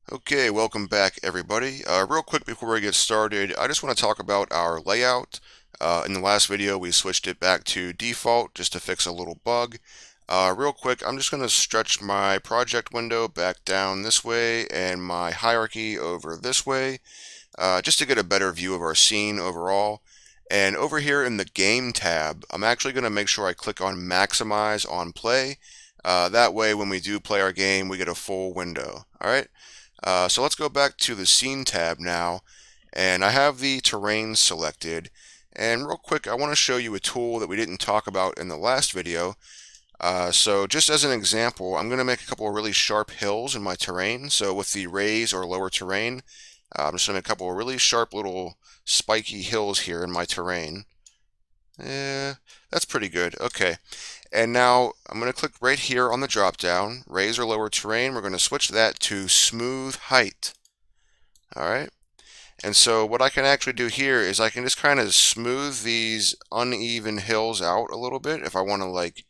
Okay, welcome back everybody. Real quick before we get started, I just want to talk about our layout. In the last video, we switched it back to default just to fix a little bug. Real quick, I'm just going to stretch my project window back down this way and my hierarchy over this way, just to get a better view of our scene overall. And over here in the Game tab, I'm actually going to make sure I click on Maximize on Play. That way, when we do play our game, we get a full window. All right. So let's go back to the Scene tab now, and I have the terrain selected. And real quick, I want to show you a tool that we didn't talk about in the last video. So just as an example, I'm going to make a couple of really sharp hills in my terrain. So with the raise or lower terrain, I'm just going to make a couple of really sharp little spiky hills here in my terrain. That's pretty good. Okay. And now I'm going to click right here on the drop down, raise or lower terrain. We're going to switch that to smooth height. All right. And so what I can actually do here is I can just kind of smooth these uneven hills out a little bit if I want to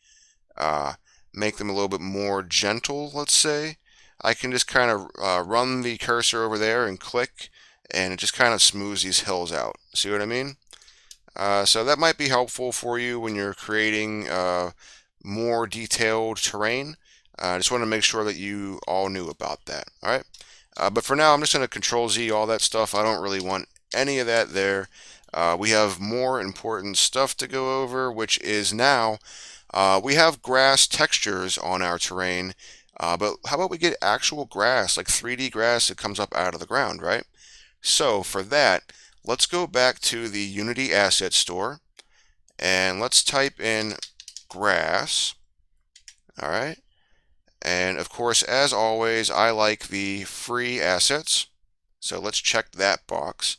uh, make them a little bit more gentle, let's say. I can just kind of run the cursor over there and click, and it just kind of smooths these hills out. See what I mean? So that might be helpful for you when you're creating more detailed terrain. I just want to make sure that you all knew about that. All right. But for now, I'm just going to Control Z all that stuff. I don't really want any of that there. We have more important stuff to go over, which is now we have grass textures on our terrain. But how about we get actual grass, like 3D grass that comes up out of the ground, right? So for that, let's go back to the Unity Asset Store and let's type in grass. All right. And of course, as always, I like the free assets. So let's check that box.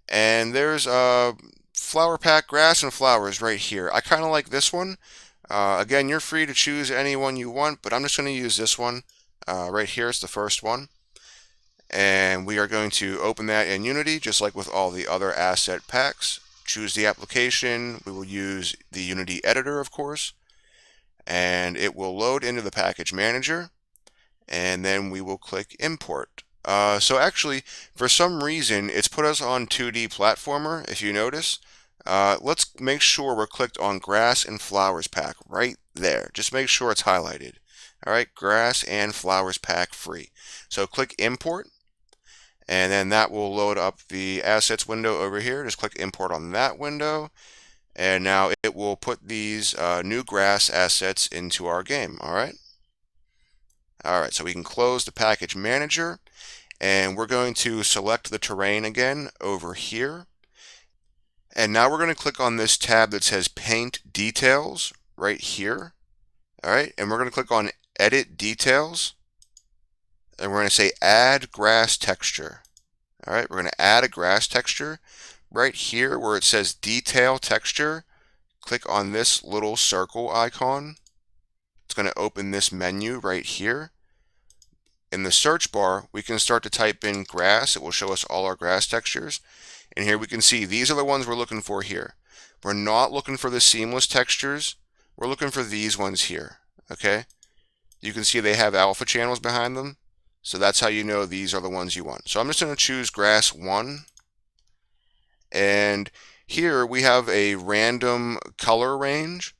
And there's flower pack grass and flowers right here. I kind of like this one. Again, you're free to choose any one you want, but I'm just going to use this one. Right here is the first one. And we are going to open that in Unity, just like with all the other asset packs. Choose the application. We will use the Unity editor, of course. And it will load into the package manager. And then we will click import. So actually, for some reason, it's put us on 2D platformer, if you notice. Let's make sure we're clicked on grass and flowers pack right there. Just make sure it's highlighted. All right, grass and flowers pack free. So click import, and then that will load up the assets window over here. Just click import on that window, and now it will put these new grass assets into our game. All right. All right, so we can close the package manager, and we're going to select the terrain again over here. And now we're going to click on this tab that says Paint Details right here. All right, and we're going to click on Edit Details, and we're going to say Add Grass Texture. All right, we're going to add a grass texture. Right here where it says Detail Texture, click on this little circle icon. It's going to open this menu right here. In the search bar, we can start to type in grass. It will show us all our grass textures. And here we can see these are the ones we're looking for here. We're not looking for the seamless textures. We're looking for these ones here. Okay? You can see they have alpha channels behind them. So that's how you know these are the ones you want. So I'm just going to choose grass 1. And here we have a random color range.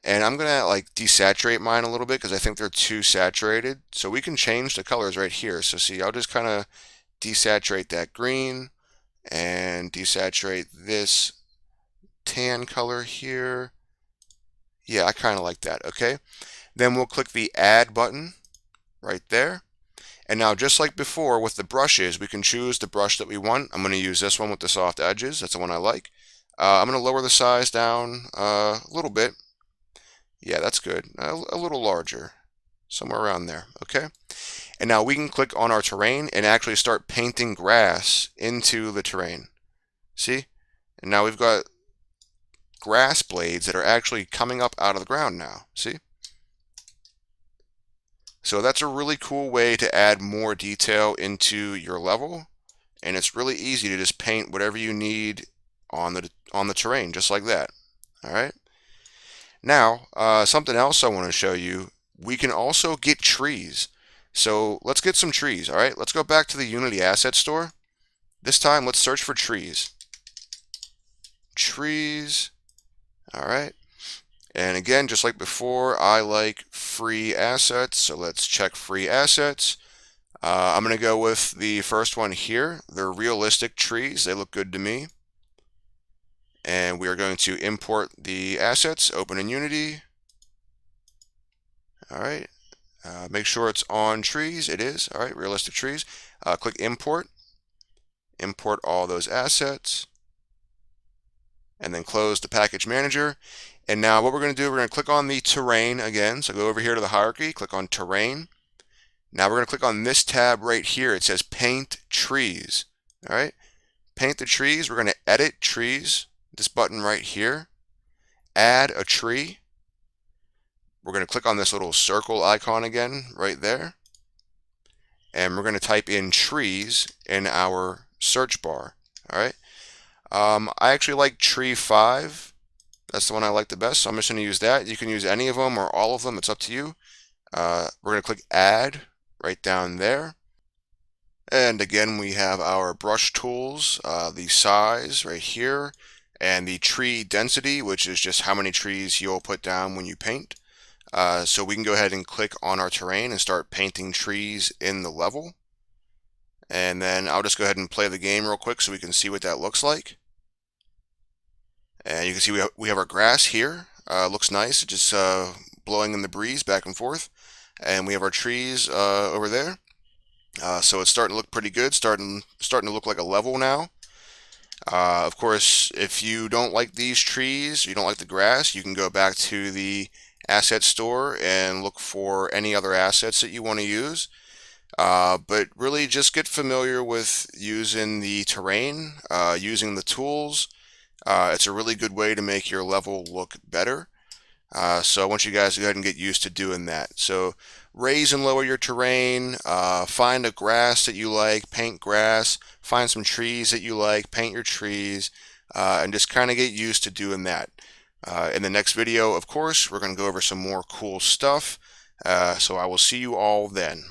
And I'm going to like desaturate mine a little bit because I think they're too saturated. So we can change the colors right here. So see, I'll just kind of desaturate that green and desaturate this tan color here. Yeah, I kind of like that. Okay. Then we'll click the add button right there. And now just like before with the brushes, we can choose the brush that we want. I'm going to use this one with the soft edges. That's the one I like. I'm going to lower the size down a little bit. Yeah, that's good. A little larger, somewhere around there, okay? And now we can click on our terrain and actually start painting grass into the terrain. See? And now we've got grass blades that are actually coming up out of the ground now. See? So that's a really cool way to add more detail into your level. And it's really easy to just paint whatever you need on the terrain, just like that. All right? Now, something else I want to show you, we can also get trees. So let's get some trees, all right? Let's go back to the Unity Asset Store. This time, let's search for trees. Trees, all right. And again, just like before, I like free assets, so let's check free assets. I'm going to go with the first one here. They're realistic trees. They look good to me. And we are going to import the assets, open in Unity. All right. Make sure it's on trees. It is. All right, realistic trees. Click import. Import all those assets. And then close the package manager. And now what we're going to do, we're going to click on the terrain again. So go over here to the hierarchy, click on terrain. Now we're going to click on this tab right here. It says paint trees. All right. Paint the trees. We're going to edit trees. This button right here. Add a tree. We're going to click on this little circle icon again right there. And we're going to type in trees in our search bar. All right. I actually like tree 5. That's the one I like the best, so I'm just going to use that. You can use any of them or all of them. It's up to you. We're going to click add right down there. And again, we have our brush tools, the size right here, and the tree density, which is just how many trees you'll put down when you paint. So we can go ahead and click on our terrain and start painting trees in the level. And then I'll just go ahead and play the game real quick so we can see what that looks like. And you can see we have our grass here. Looks nice, just blowing in the breeze back and forth. And we have our trees over there. So it's starting to look pretty good, starting to look like a level now. Of course, if you don't like these trees, you don't like the grass, you can go back to the asset store and look for any other assets that you want to use. But really just get familiar with using the terrain, using the tools. It's a really good way to make your level look better. So I want you guys to go ahead and get used to doing that. So raise and lower your terrain, find a grass that you like, paint grass, find some trees that you like, paint your trees, and just kind of get used to doing that. In the next video, of course, we're going to go over some more cool stuff. So I will see you all then.